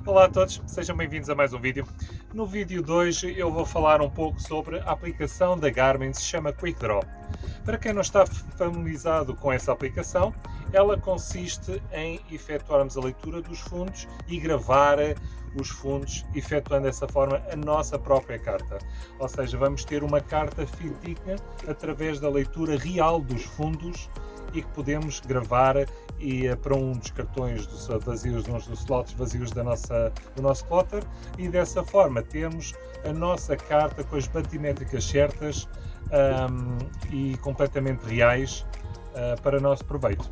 Olá a todos, sejam bem-vindos a mais um vídeo. No vídeo de hoje eu vou falar um pouco sobre a aplicação da Garmin que se chama QuickDraw. Para quem não está familiarizado com essa aplicação, ela consiste em efetuarmos a leitura dos fundos e gravar os fundos, efetuando dessa forma a nossa própria carta. Ou seja, vamos ter uma carta fidedigna através da leitura real dos fundos e que podemos gravar para um dos cartões vazios, uns dos slots vazios do nosso plotter, e dessa forma temos a nossa carta com as batimétricas certas e completamente reais para nosso proveito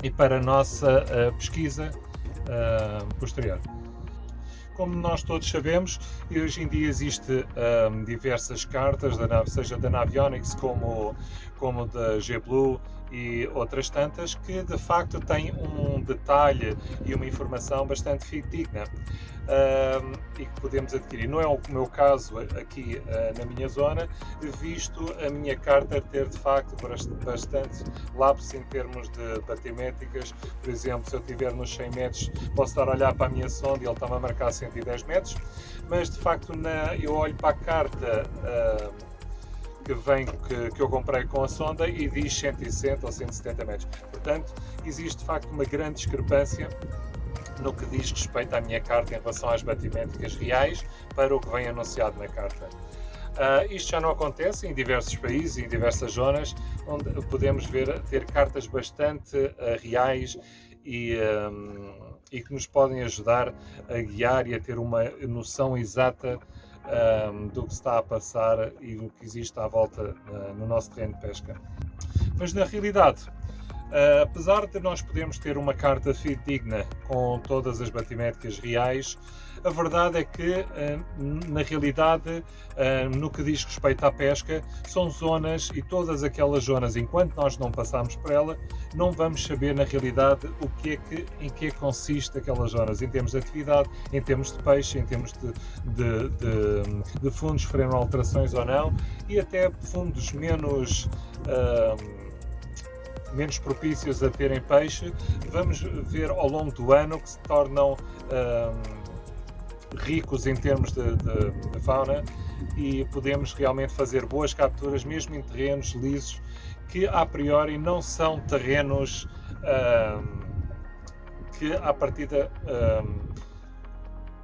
e para a nossa pesquisa posterior. Como nós todos sabemos, hoje em dia existem diversas cartas, seja da Navionics como da G-Blue e outras tantas, que de facto têm um detalhe e uma informação bastante fidedigna e que podemos adquirir. Não é o meu caso aqui na minha zona, visto a minha carta ter de facto bastante lapsos em termos de batimétricas. Por exemplo, se eu estiver nos 100 metros, posso estar a olhar para a minha sonda e ele está-me a marcar 110 metros, mas de facto eu olho para a carta que eu comprei com a sonda e diz 160 ou 170 metros. Portanto, existe de facto uma grande discrepância no que diz respeito à minha carta em relação às batimétricas reais para o que vem anunciado na carta. Isto já não acontece em diversos países e em diversas zonas, onde podemos ter cartas bastante reais e que nos podem ajudar a guiar e a ter uma noção exata do que está a passar e do que existe à volta no nosso terreno de pesca. Mas na realidade, apesar de nós podermos ter uma carta fidedigna com todas as batimétricas reais, a verdade é que, na realidade, no que diz respeito à pesca, são zonas, e todas aquelas zonas, enquanto nós não passarmos por ela, não vamos saber na realidade em que consiste aquelas zonas, em termos de atividade, em termos de peixe, em termos de fundos que sofreram alterações ou não, e até fundos menos propícios a terem peixe. Vamos ver ao longo do ano que se tornam ricos em termos de fauna e podemos realmente fazer boas capturas mesmo em terrenos lisos que a priori não são terrenos que à partida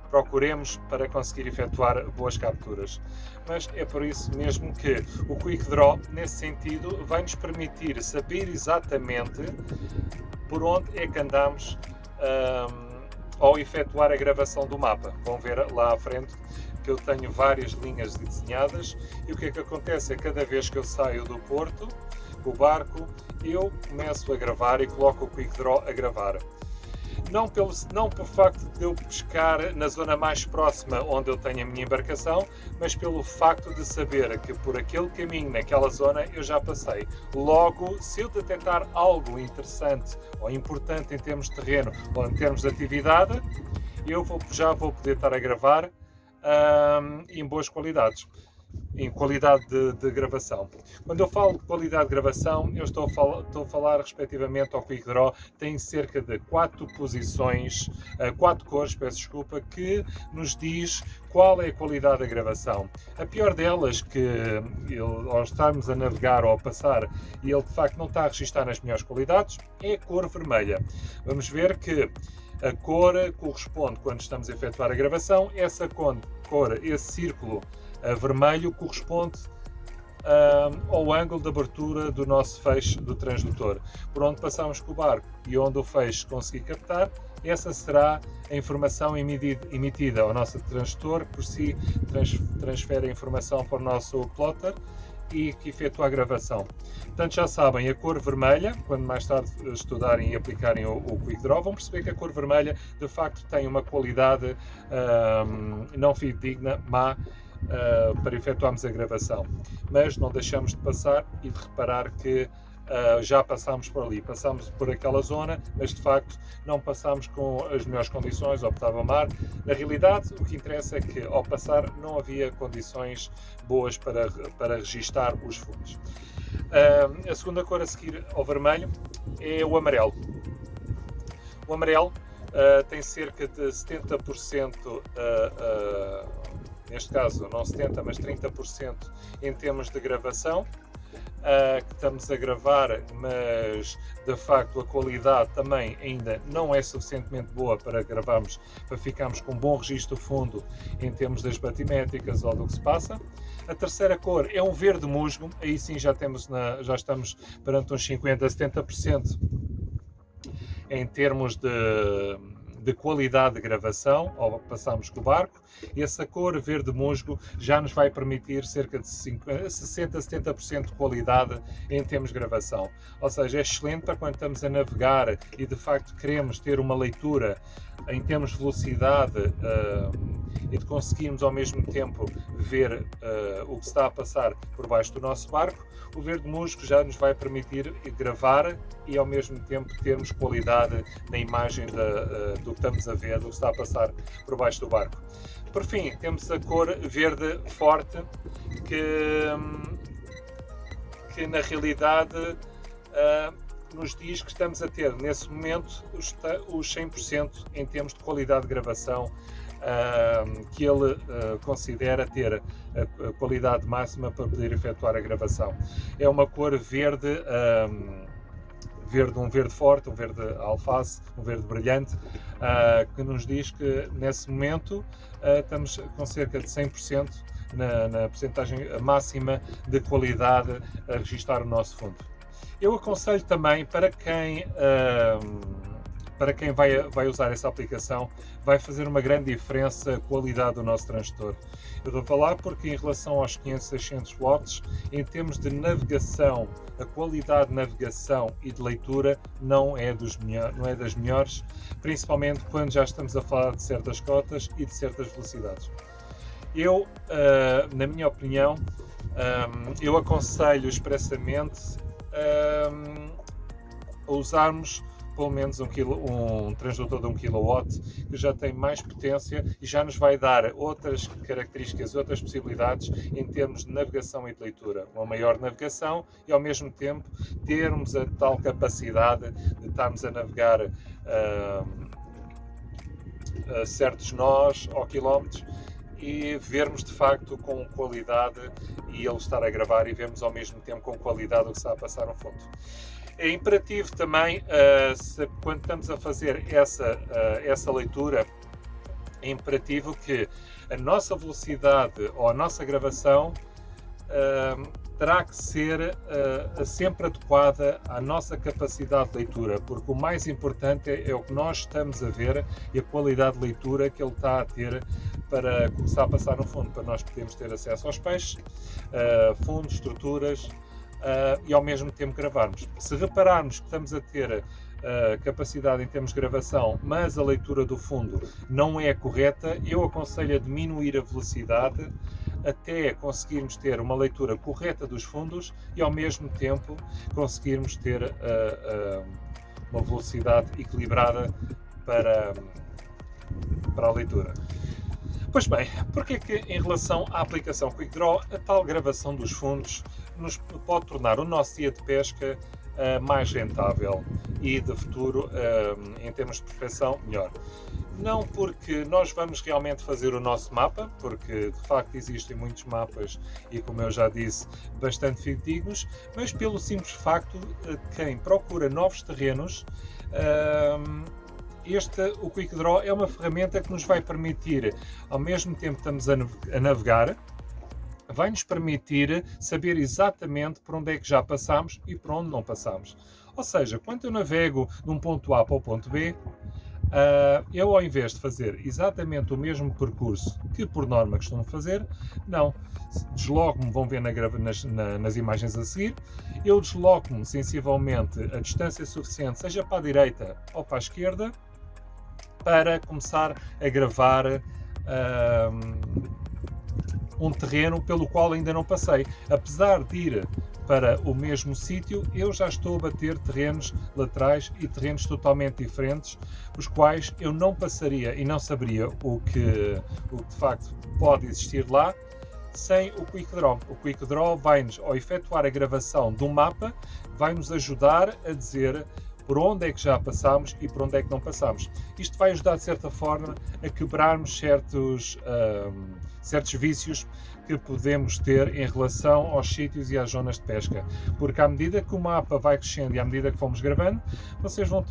procuremos para conseguir efetuar boas capturas. Mas é por isso mesmo que o QuickDraw, nesse sentido, vai nos permitir saber exatamente por onde é que andamos ao efetuar a gravação do mapa. Vão ver lá à frente que eu tenho várias linhas desenhadas e o que é que acontece é que cada vez que eu saio do porto, com o barco, eu começo a gravar e coloco o QuickDraw a gravar. Não por facto de eu pescar na zona mais próxima onde eu tenho a minha embarcação, mas pelo facto de saber que por aquele caminho, naquela zona, eu já passei. Logo, se eu detectar algo interessante ou importante em termos de terreno ou em termos de atividade, eu já vou poder estar a gravar em boas qualidades. Em qualidade de gravação. Quando eu falo de qualidade de gravação, eu estou a falar respectivamente ao QuickDraw, tem cerca de 4 posições, 4 cores, peço desculpa, que nos diz qual é a qualidade da gravação. A pior delas, que ao estarmos a navegar ou a passar e ele de facto não está a registrar nas melhores qualidades, é a cor vermelha. Vamos ver que a cor corresponde, quando estamos a efetuar a gravação, essa cor, esse círculo vermelho corresponde ao ângulo de abertura do nosso feixe do transdutor. Por onde passamos com o barco e onde o feixe conseguir captar, essa será a informação emitida ao nosso transdutor, por si transfere a informação para o nosso plotter e que efetua a gravação. Portanto, já sabem, a cor vermelha, quando mais tarde estudarem e aplicarem o QuickDraw, vão perceber que a cor vermelha de facto tem uma qualidade não fidedigna, má, para efetuarmos a gravação. Mas não deixamos de passar e de reparar que já passámos por ali, passámos por aquela zona, mas de facto não passámos com as melhores condições, optava mar. Na realidade, o que interessa é que ao passar não havia condições boas para registar os fundos. A segunda cor a seguir ao vermelho é o amarelo. O amarelo tem cerca de 70%, neste caso não 70%, mas 30% em termos de gravação, que estamos a gravar, mas de facto a qualidade também ainda não é suficientemente boa para gravarmos, para ficarmos com um bom registro fundo em termos das batimétricas ou do que se passa. A terceira cor é um verde musgo, aí sim já estamos perante uns 50% a 70% em termos de qualidade de gravação, ao passarmos com o barco. Essa cor verde musgo já nos vai permitir cerca de 60% a 70% de qualidade em termos de gravação. Ou seja, é excelente para quando estamos a navegar e de facto queremos ter uma leitura em termos de velocidade e de conseguirmos ao mesmo tempo ver o que está a passar por baixo do nosso barco. O verde musgo já nos vai permitir gravar e ao mesmo tempo termos qualidade na imagem do que estamos a ver, do que está a passar por baixo do barco. Por fim, temos a cor verde forte, que na realidade nos diz que estamos a ter nesse momento os 100% em termos de qualidade de gravação, que ele considera ter a qualidade máxima para poder efetuar a gravação. É uma cor verde, um verde forte, um verde alface, um verde brilhante, que nos diz que nesse momento estamos com cerca de 100% na percentagem máxima de qualidade a registar o nosso fundo. Eu aconselho também para quem vai usar essa aplicação, vai fazer uma grande diferença a qualidade do nosso transdutor. Eu estou a falar porque em relação aos 500, 600 watts, em termos de navegação, a qualidade de navegação e de leitura não é das melhores, principalmente quando já estamos a falar de certas cotas e de certas velocidades. Eu, na minha opinião, eu aconselho expressamente a usarmos pelo menos um transdutor de 1 kW, que já tem mais potência e já nos vai dar outras características, outras possibilidades em termos de navegação e de leitura. Uma maior navegação e ao mesmo tempo termos a tal capacidade de estarmos a navegar a certos nós ou quilómetros e vermos de facto com qualidade e ele estar a gravar e vermos ao mesmo tempo com qualidade o que está a passar no fundo. É imperativo também, quando estamos a fazer essa leitura, é imperativo que a nossa velocidade ou a nossa gravação terá que ser sempre adequada à nossa capacidade de leitura, porque o mais importante é o que nós estamos a ver e a qualidade de leitura que ele está a ter para começar a passar no fundo, para nós podermos ter acesso aos peixes, fundos, estruturas, e ao mesmo tempo gravarmos. Se repararmos que estamos a ter capacidade em termos de gravação, mas a leitura do fundo não é correta, eu aconselho a diminuir a velocidade até conseguirmos ter uma leitura correta dos fundos e ao mesmo tempo conseguirmos ter uma velocidade equilibrada para a leitura. Pois bem, porque é que em relação à aplicação Quick Draw, a tal gravação dos fundos nos pode tornar o nosso dia de pesca mais rentável e de futuro, em termos de perfeição, melhor? Não porque nós vamos realmente fazer o nosso mapa, porque de facto existem muitos mapas e, como eu já disse, bastante fidedignos, mas pelo simples facto de quem procura novos terrenos, o Quick Draw é uma ferramenta que nos vai permitir, ao mesmo tempo que estamos a navegar, vai nos permitir saber exatamente por onde é que já passamos e por onde não passamos. Ou seja, quando eu navego de um ponto A para o ponto B, eu, ao invés de fazer exatamente o mesmo percurso que por norma costumo fazer, não, desloco-me, vão ver nas imagens a seguir, eu desloco-me sensivelmente a distância suficiente, seja para a direita ou para a esquerda, para começar a gravar um terreno pelo qual ainda não passei. Apesar de ir para o mesmo sítio, eu já estou a bater terrenos laterais e terrenos totalmente diferentes, os quais eu não passaria e não saberia o que de facto pode existir lá sem o Quick Draw. O Quick Draw vai-nos, ao efetuar a gravação do mapa, vai-nos ajudar a dizer por onde é que já passámos e por onde é que não passámos. Isto vai ajudar, de certa forma, a quebrarmos certos vícios que podemos ter em relação aos sítios e às zonas de pesca, porque à medida que o mapa vai crescendo e à medida que fomos gravando, vocês vão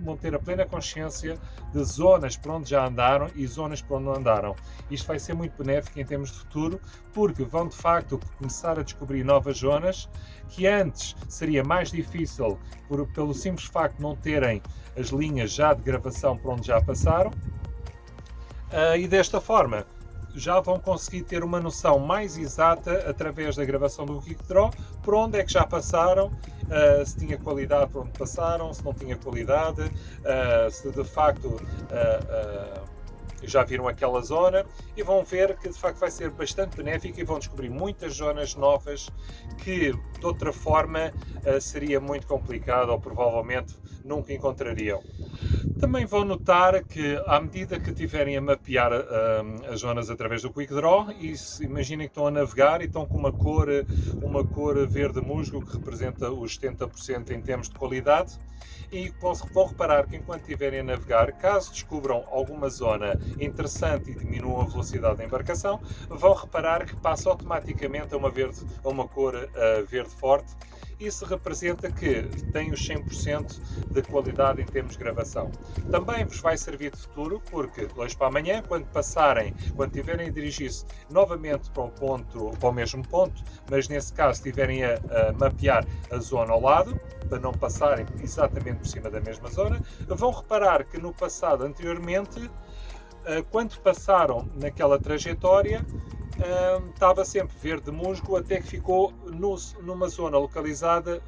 vão ter a plena consciência de zonas por onde já andaram e zonas por onde não andaram. Isto vai ser muito benéfico em termos de futuro, porque vão de facto começar a descobrir novas zonas que antes seria mais difícil pelo simples facto de não terem as linhas já de gravação por onde já passaram, e desta forma já vão conseguir ter uma noção mais exata através da gravação do QuickDraw por onde é que já passaram, se tinha qualidade por onde passaram, se não tinha qualidade, se de facto já viram aquela zona, e vão ver que de facto vai ser bastante benéfico e vão descobrir muitas zonas novas que de outra forma seria muito complicado ou provavelmente nunca encontrariam. Também vão notar que à medida que estiverem a mapear as zonas através do QuickDraw, imaginem que estão a navegar e estão com uma cor verde musgo que representa os 70% em termos de qualidade, e vão reparar que enquanto estiverem a navegar, caso descubram alguma zona interessante e diminuam a velocidade da embarcação, vão reparar que passa automaticamente a uma cor verde forte. Isso representa que tem os 100% de qualidade em termos de gravação. Também vos vai servir de futuro, porque hoje para amanhã, quando tiverem a dirigir-se novamente para o mesmo ponto, mas nesse caso estiverem a mapear a zona ao lado, para não passarem exatamente por cima da mesma zona, vão reparar que no passado anteriormente, quando passaram naquela trajetória, estava sempre verde musgo, até que ficou numa zona localizada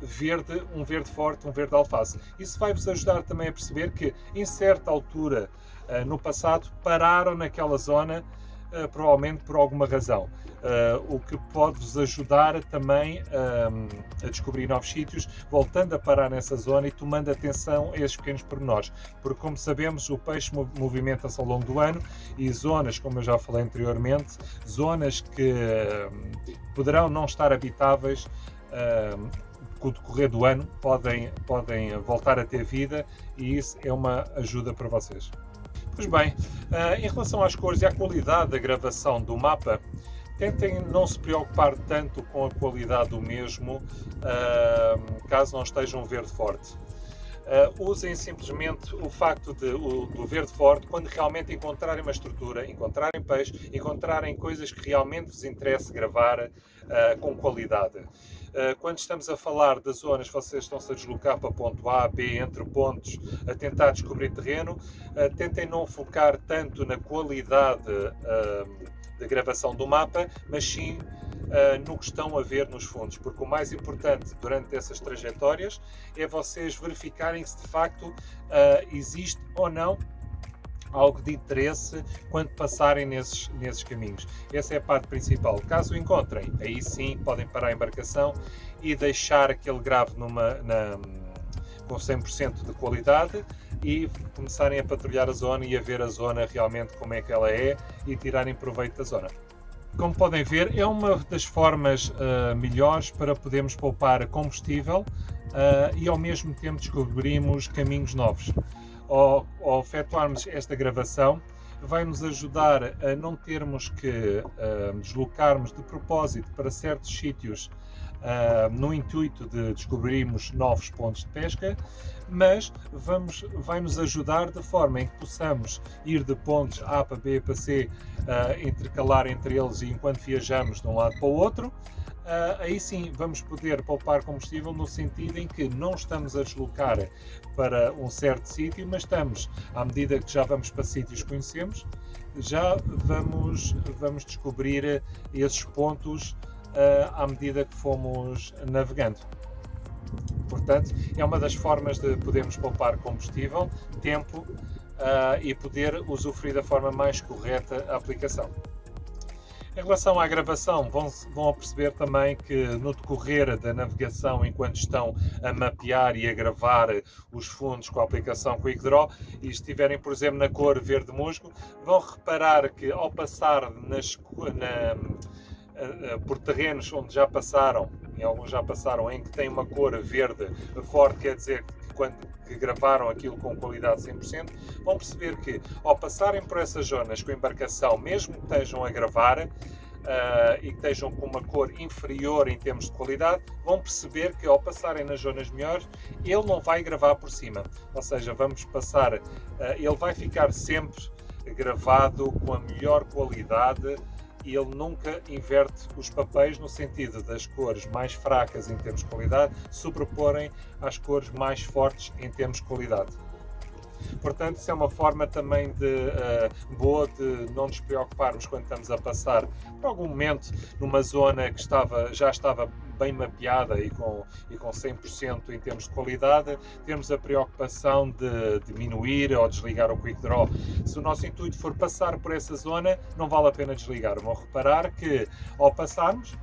um verde forte, um verde alface. Isso vai-vos ajudar também a perceber que em certa altura no passado pararam naquela zona, provavelmente por alguma razão, o que pode-vos ajudar também a descobrir novos sítios, voltando a parar nessa zona e tomando atenção a esses pequenos pormenores, porque como sabemos o peixe movimenta-se ao longo do ano, e zonas, como eu já falei anteriormente, zonas que poderão não estar habitáveis com o decorrer do ano, podem voltar a ter vida, e isso é uma ajuda para vocês. Pois bem, em relação às cores e à qualidade da gravação do mapa, tentem não se preocupar tanto com a qualidade do mesmo, caso não esteja um verde forte. Usem simplesmente o facto do verde forte quando realmente encontrarem uma estrutura, encontrarem peixe, encontrarem coisas que realmente vos interessa gravar com qualidade. Quando estamos a falar das zonas, vocês estão-se a deslocar para ponto A, B, entre pontos, a tentar descobrir terreno, tentem não focar tanto na qualidade da gravação do mapa, mas sim no que estão a ver nos fundos, porque o mais importante durante essas trajetórias é vocês verificarem se de facto existe ou não algo de interesse quando passarem nesses caminhos. Essa é a parte principal. Caso o encontrem, aí sim podem parar a embarcação e deixar aquele grave com 100% de qualidade e começarem a patrulhar a zona e a ver a zona realmente como é que ela é e tirarem proveito da zona. Como podem ver, é uma das formas melhores para podermos poupar combustível e ao mesmo tempo descobrimos caminhos novos. Ao efetuarmos esta gravação, vai nos ajudar a não termos que deslocarmos de propósito para certos sítios no intuito de descobrirmos novos pontos de pesca, mas vai nos ajudar de forma em que possamos ir de pontos A para B para C, intercalar entre eles, e enquanto viajamos de um lado para o outro, aí sim vamos poder poupar combustível, no sentido em que não estamos a deslocar para um certo sítio, mas estamos, à medida que já vamos para sítios que conhecemos, já vamos descobrir esses pontos à medida que fomos navegando. Portanto, é uma das formas de podermos poupar combustível, tempo e poder usufruir da forma mais correta a aplicação. Em relação à gravação, vão perceber também que no decorrer da navegação, enquanto estão a mapear e a gravar os fundos com a aplicação QuickDraw e estiverem, por exemplo, na cor verde musgo, vão reparar que ao passar por terrenos onde já passaram, em alguns já passaram, em que tem uma cor verde forte, quer dizer que que gravaram aquilo com qualidade 100%, vão perceber que ao passarem por essas zonas com a embarcação, mesmo que estejam a gravar, e que estejam com uma cor inferior em termos de qualidade, vão perceber que ao passarem nas zonas melhores, ele não vai gravar por cima. Ou seja, vamos passar, ele vai ficar sempre gravado com a melhor qualidade e ele nunca inverte os papéis no sentido das cores mais fracas em termos de qualidade sobreporem às cores mais fortes em termos de qualidade. Portanto, isso é uma forma também boa de não nos preocuparmos quando estamos a passar por algum momento numa zona que já estava bem mapeada e com 100% em termos de qualidade, termos a preocupação de diminuir ou desligar o Quick Draw. Se o nosso intuito for passar por essa zona, não vale a pena desligar. Vão reparar que ao passarmos,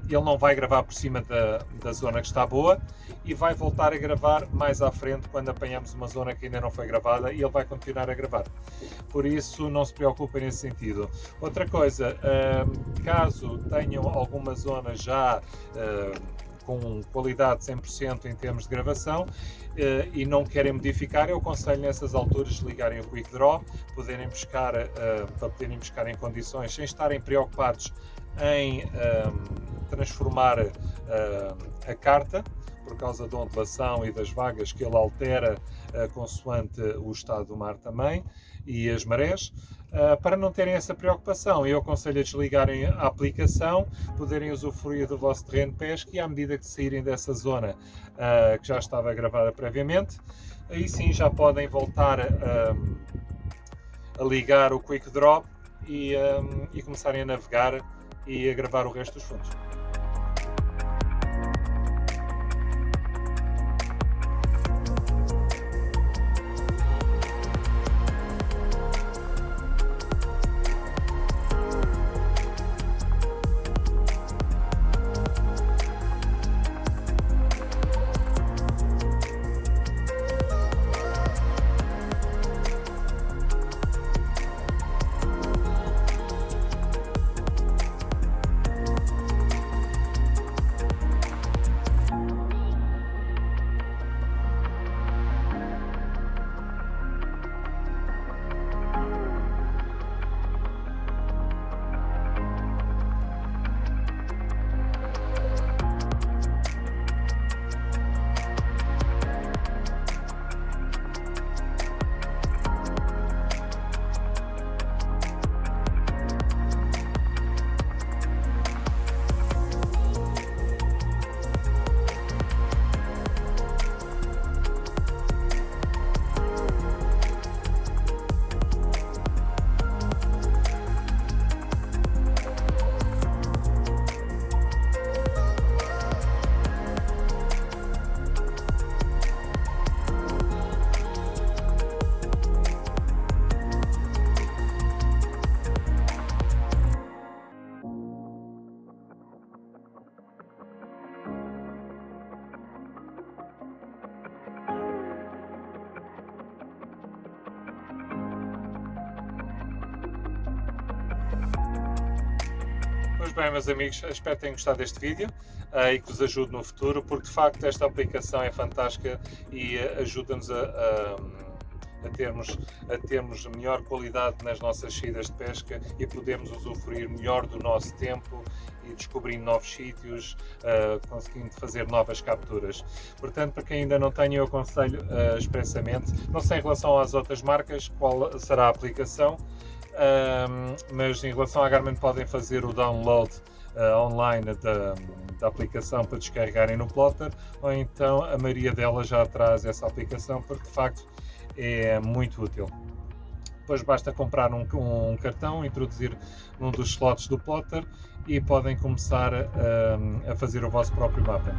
ele não vai gravar por cima da zona que está boa e vai voltar a gravar mais à frente quando apanhamos uma zona que ainda não foi gravada e ele vai continuar a gravar. Por isso não se preocupem nesse sentido. Outra coisa, caso tenham alguma zona já com qualidade 100% em termos de gravação e não querem modificar, eu aconselho nessas alturas desligarem o Quick Draw, poderem buscar, para poderem buscar em condições sem estarem preocupados em transformar a carta por causa da ondulação e das vagas que ele altera consoante o estado do mar também e as marés, para não terem essa preocupação. Eu aconselho a desligarem a aplicação, poderem usufruir do vosso terreno de pesca e à medida que saírem dessa zona que já estava gravada previamente, aí sim já podem voltar a ligar o Quick Draw e começarem a navegar e a gravar o resto dos fundos. Pois bem, meus amigos, espero que tenham gostado deste vídeo e que vos ajude no futuro, porque de facto esta aplicação é fantástica e ajuda-nos a termos melhor qualidade nas nossas saídas de pesca e podemos usufruir melhor do nosso tempo e descobrindo novos sítios, conseguindo fazer novas capturas. Portanto, para quem ainda não tem, eu aconselho expressamente. Não sei em relação às outras marcas qual será a aplicação, mas em relação à Garmin podem fazer o download online da aplicação para descarregarem no plotter, ou então a maioria delas já traz essa aplicação porque de facto é muito útil. Depois basta comprar um cartão, introduzir num dos slots do plotter e podem começar a fazer o vosso próprio mapa.